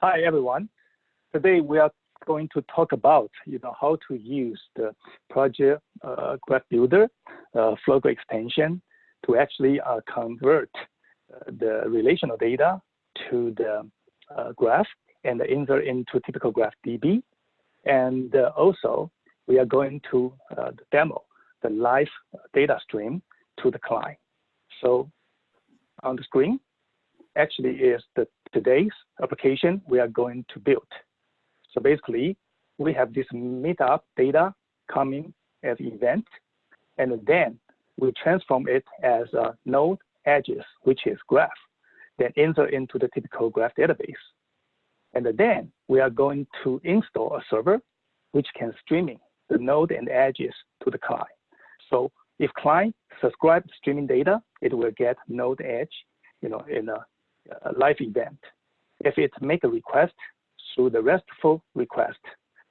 Hi everyone. Today we are going to talk about how to use the project graph builder Flogo extension to actually convert the relational data to the graph and insert into TIBCO Graph DB. And also we are going to demo the live data stream to the client. So on the screen actually is today's application we are going to build. So basically, we have this meetup data coming as event, and then we transform it as a node edges, which is graph, then insert into the TIBCO Graph Database. And then we are going to install a server which can streaming the node and edges to the client. So if client subscribe streaming data, it will get node edge, in a live event. If it make a request through the RESTful request,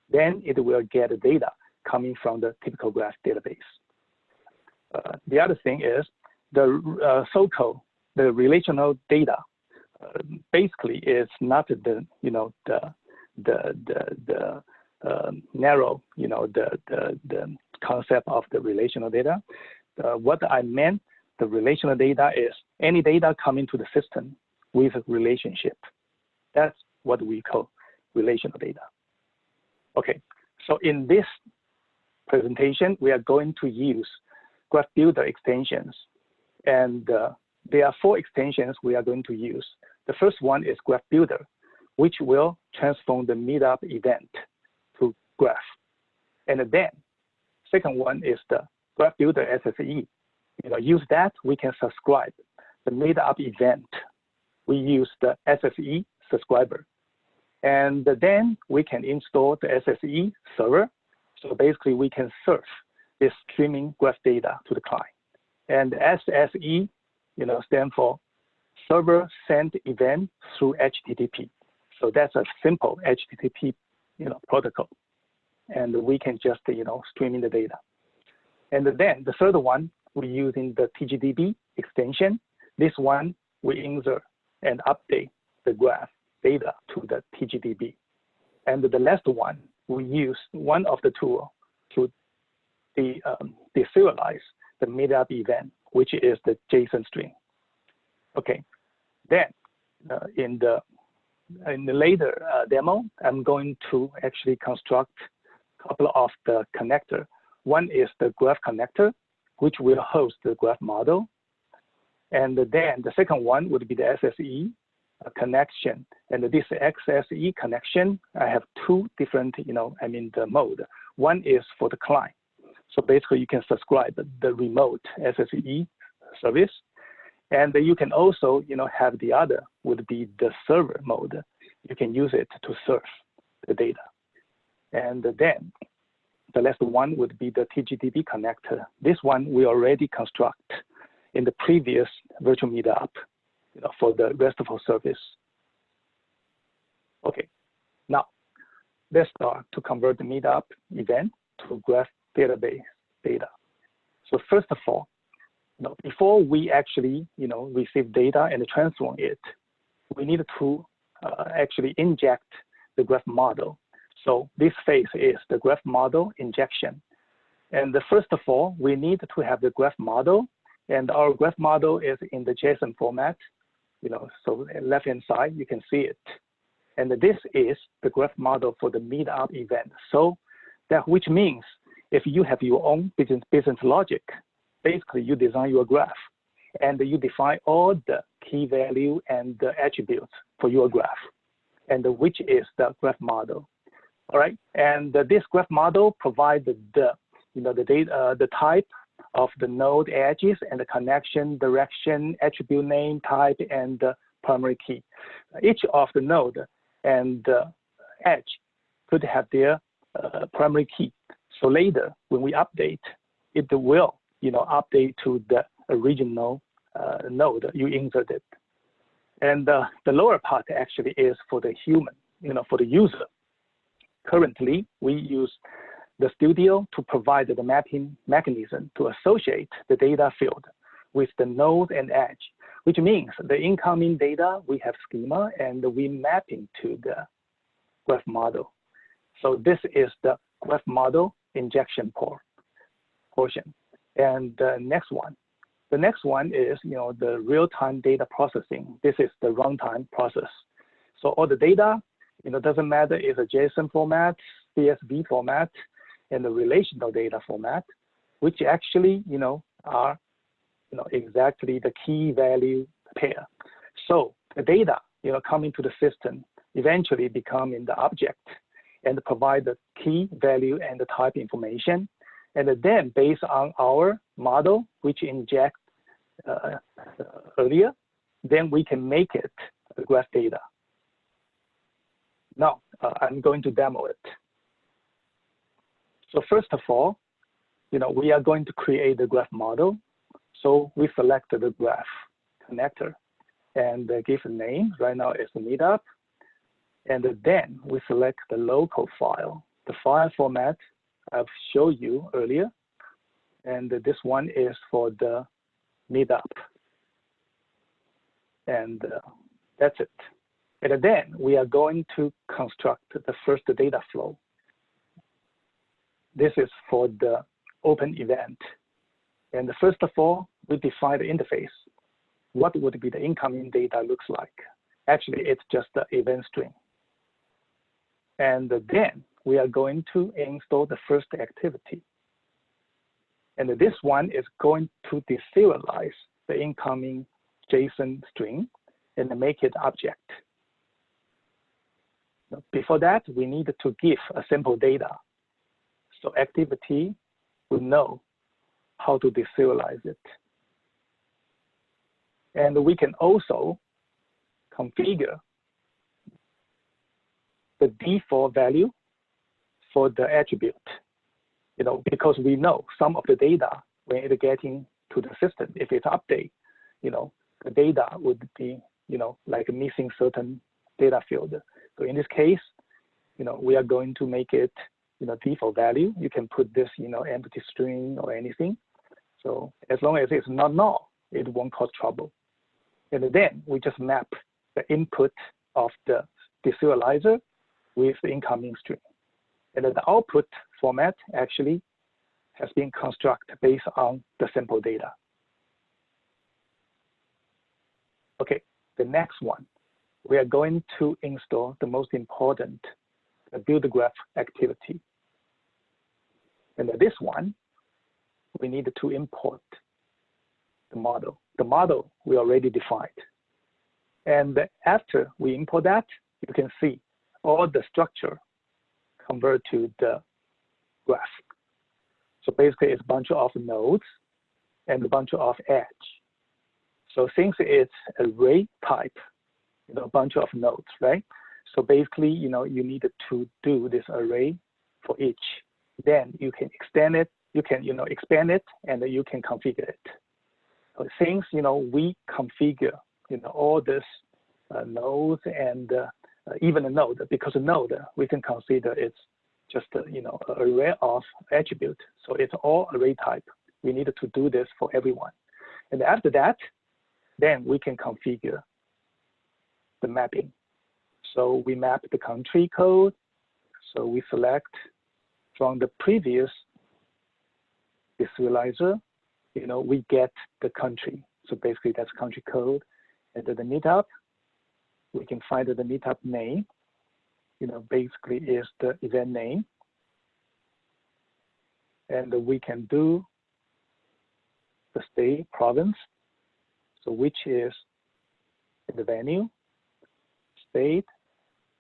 then it will get the data coming from the TIBCO Graph Database. The other thing is the so-called the relational data basically is not the narrow the concept of the relational data. What I meant the relational data is any data coming to the system with a relationship. That's what we call relational data. Okay, so in this presentation, we are going to use Graph Builder extensions. And there are 4 extensions we are going to use. The first one is Graph Builder, which will transform the meetup event to graph. And then second one is the Graph Builder SSE. Use that, we can subscribe the meetup event. We use the SSE subscriber. And then we can install the SSE server. So basically we can serve this streaming graph data to the client. And SSE, stand for server send event through HTTP. So that's a simple HTTP, protocol. And we can just, streaming the data. And then the third one, we're using the TGDB extension. This one, we insert and update the graph data to the TGDB. And the last one, we use one of the tools to deserialize the meetup event, which is the JSON string. Okay, then in the later demo, I'm going to actually construct a couple of the connector. One is the graph connector, which will host the graph model. And then the second one would be the SSE connection. And this XSE connection, I have 2 different, the mode. One is for the client. So basically you can subscribe the remote SSE service. And you can also, have the other would be the server mode. You can use it to serve the data. And then the last one would be the TGDB connector. This one we already construct in the previous virtual meetup, for the RESTful service. Okay, now let's start to convert the meetup event to graph database data. So first of all, before we actually, receive data and transform it, we need to actually inject the graph model. So this phase is the graph model injection. And first of all, we need to have the graph model, and our graph model is in the JSON format. So left-hand side, you can see it. And this is the graph model for the meetup event. So that which means if you have your own business logic, basically you design your graph and you define all the key value and the attributes for your graph, and which is the graph model. All right, and this graph model provides the data, the type of the node edges and the connection, direction, attribute name, type, and the primary key. Each of the node and edge could have their primary key. So later, when we update, it will, update to the original node you inserted. And the lower part actually is for the human, for the user. Currently, we use the Studio to provide the mapping mechanism to associate the data field with the node and edge, which means the incoming data, we have schema and we mapping to the graph model. So this is the graph model injection portion. And the next one is, the real-time data processing. This is the runtime process. So all the data, doesn't matter if it's a JSON format, CSV format, and the relational data format, which actually, are, exactly the key value pair. So the data, coming to the system eventually become in the object and provide the key value and the type information. And then based on our model, which inject earlier, then we can make it a graph data. Now, I'm going to demo it. So first of all, we are going to create the graph model. So we select the graph connector and give a name. Right now it's the meetup. And then we select the local file. The file format I've showed you earlier. And this one is for the meetup. And that's it. And then we are going to construct the first data flow. This is for the open event. And first of all, we define the interface. What would be the incoming data looks like? Actually, it's just the event string. And then we are going to install the first activity. And this one is going to deserialize the incoming JSON string and make it object. Before that, we need to give a sample data. So activity will know how to deserialize it. And we can also configure the default value for the attribute, because we know some of the data when it's getting to the system, if it's update, the data would be, like missing certain data field. So in this case, we are going to make it, default value. You can put this, empty string or anything. So as long as it's not null, it won't cause trouble. And then we just map the input of the deserializer with the incoming string. And then the output format actually has been constructed based on the sample data. Okay, the next one, we are going to install the most important build graph activity. And this one, we need to import the model. The model we already defined. And after we import that, you can see all the structure convert to the graph. So basically it's a bunch of nodes and a bunch of edge. So since it's array type, a bunch of nodes, right? So basically, you need to do this array for each. Then you can extend it, you can, expand it, and you can configure it. So since, we configure, all this nodes and even a node, because a node, we can consider it's just, an array of attributes. So it's all array type. We need to do this for everyone. And after that, then we can configure the mapping. So we map the country code. So we select from the previous visualizer, we get the country. So basically that's country code. And then the meetup, we can find the meetup name, basically is the event name. And we can do the state, province, so which is the venue, state,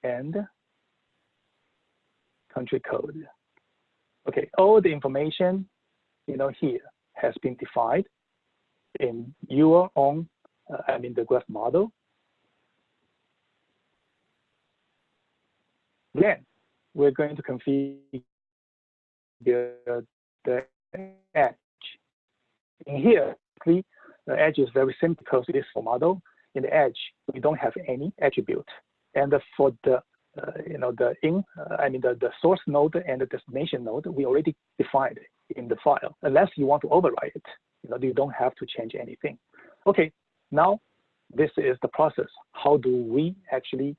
and country code. Okay, all the information, here has been defined in your own, the graph model. Then we're going to configure the edge. In here, the edge is very simple because it is for model. In the edge, we don't have any attribute. And for the the source node and the destination node, we already defined in the file. Unless you want to override it, you don't have to change anything. Okay, now this is the process. How do we actually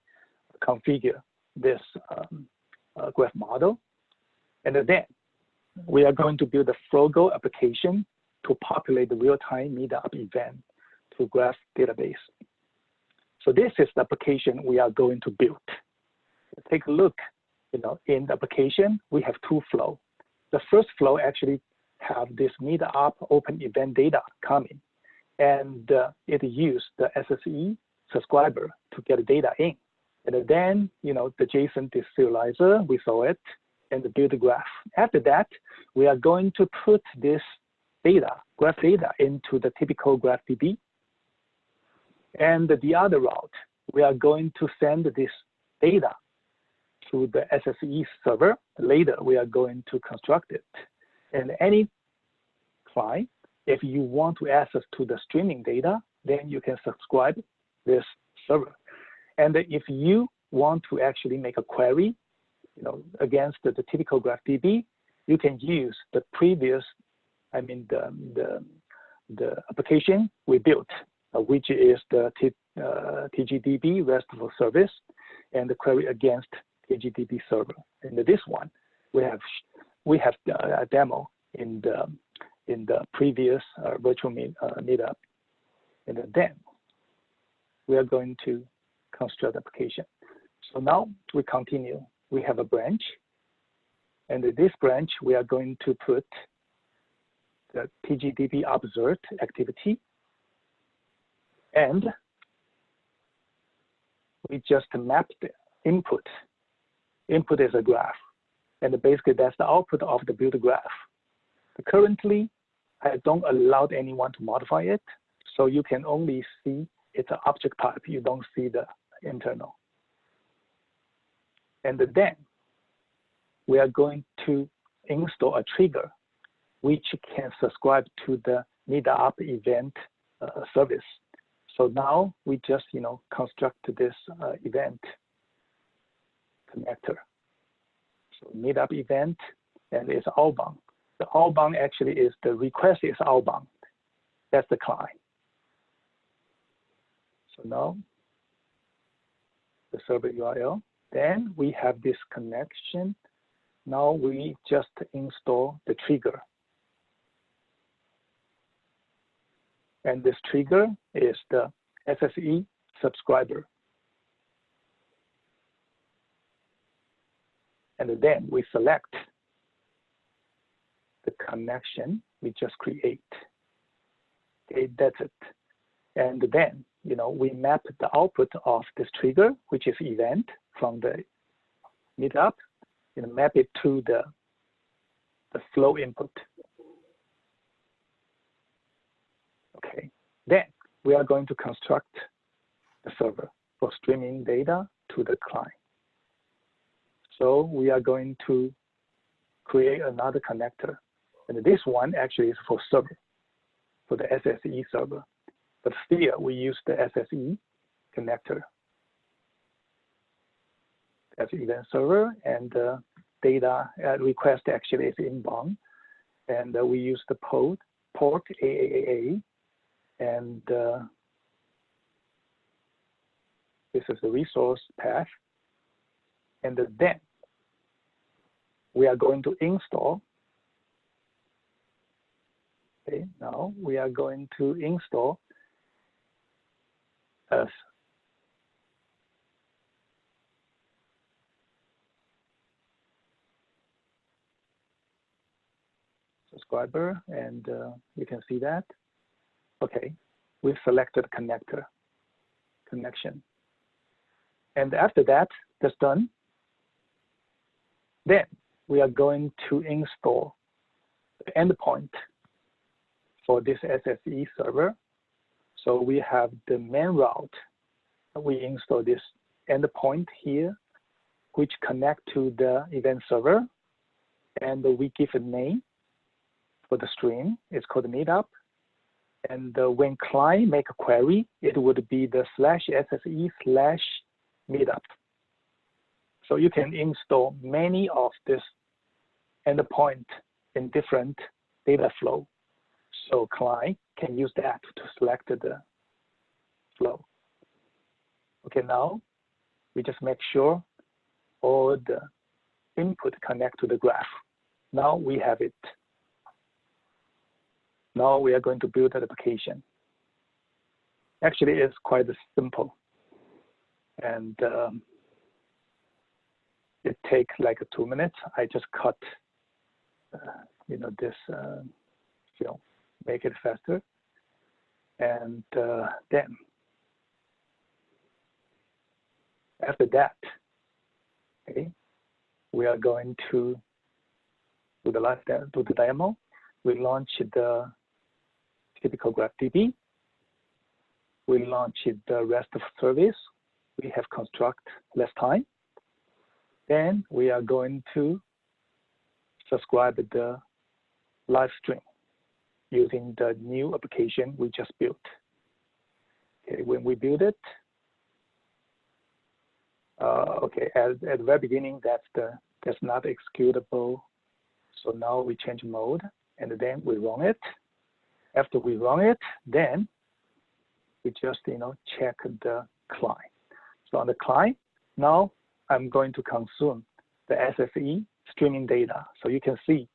configure this graph model? And then we are going to build a Flogo application to populate the real-time meetup event to graph database. So this is the application we are going to build. Take a look, in the application, we have two flows. The first flow actually have this meetup open event data coming, and it used the SSE subscriber to get data in. And then, the JSON deserializer, we saw it, and build the graph. After that, we are going to put this data, graph data, into the TIBCO Graph DB. And the other route, we are going to send this data to the SSE server. Later, we are going to construct it. And any client, if you want to access to the streaming data, then you can subscribe this server. And if you want to actually make a query, against the TIBCO Graph DB, you can use the previous, the application we built, which is the TGDB RESTful service, and the query against TGDB server. And this one, we have a demo in the previous virtual meetup. And then we are going to construct the application. So now we continue. We have a branch, and in this branch, we are going to put the TGDB observed activity, and we just map the input. Input is a graph, and basically that's the output of the build graph. Currently, I don't allow anyone to modify it, so you can only see it's an object type. You don't see the internal. And then we are going to install a trigger which can subscribe to the meetup event service. So now we just construct this event connector. So meetup event, and it's outbound. The outbound actually is the request is outbound. That's the client. So now the server URL. Then we have this connection. Now we just install the trigger. And this trigger is the SSE subscriber. And then we select the connection we just create. Okay, that's it. And then, we map the output of this trigger, which is event, from the meetup, map it to the flow input. Okay, then we are going to construct the server for streaming data to the client. So we are going to create another connector. And this one actually is for server, for the SSE server. But still, we use the SSE connector as event server, and data request actually is inbound. And we use the port AAA, and this is the resource path. And then we are going to install. Okay, now we are going to install a subscriber, and you can see that. Okay, we selected connector connection. And after that, that's done. Then we are going to install the endpoint for this SSE server. So we have the main route. We install this endpoint here, which connect to the event server, and we give a name for the stream. It's called meetup. And when client make a query, it would be the /SSE/meetup. So you can install many of this endpoint in different data flow. So client can use that to select the flow. Okay, now we just make sure all the input connect to the graph. Now we have it. Now we are going to build an application. Actually, it's quite simple. And it takes like 2 minutes. I just cut, this film, make it faster. And then, after that, okay, we are going to do the demo. We launch the TIBCO Graph DB. We launch the rest of service. We have construct last time. Then we are going to subscribe the live stream using the new application we just built. Okay, when we build it, okay, at the very beginning, that's not executable. So now we change mode, and then we run it. After we run it, then we just check the client. So on the client, now I'm going to consume the SSE streaming data. So you can see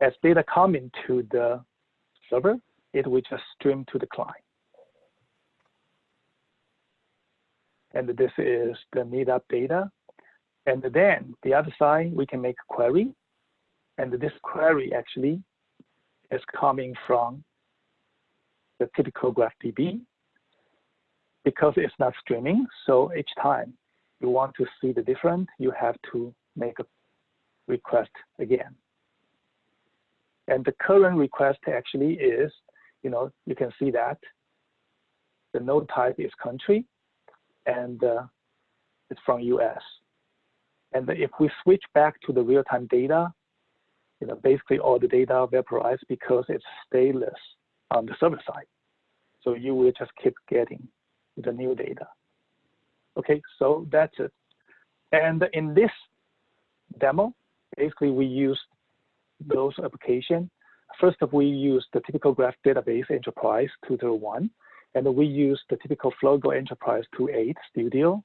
as data come into the server, it will just stream to the client. And this is the meetup data. And then the other side, we can make a query. And this query actually is coming from the TIBCO Graph DB because it's not streaming. So each time you want to see the difference, you have to make a request again. And the current request actually is, you can see that the node type is country, and it's from US. And if we switch back to the real-time data, basically all the data vaporized because it's stateless on the server side. So you will just keep getting the new data. Okay, so that's it. And in this demo, basically we use those applications. First, we use the TIBCO Graph Database Enterprise 2.0.1, and we use the TIBCO Flogo Enterprise 2.8 Studio,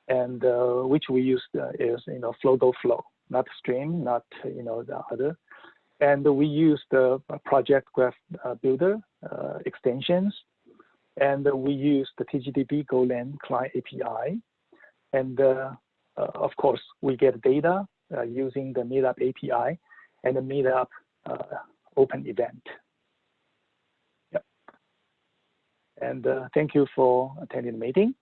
and which we use is Flogo Flow, not stream, not the other. And we use the project graph builder extensions, and we use the TGDB Golang client API, and of course we get data using the Meetup API and the Meetup open event. Yep. And thank you for attending the meeting.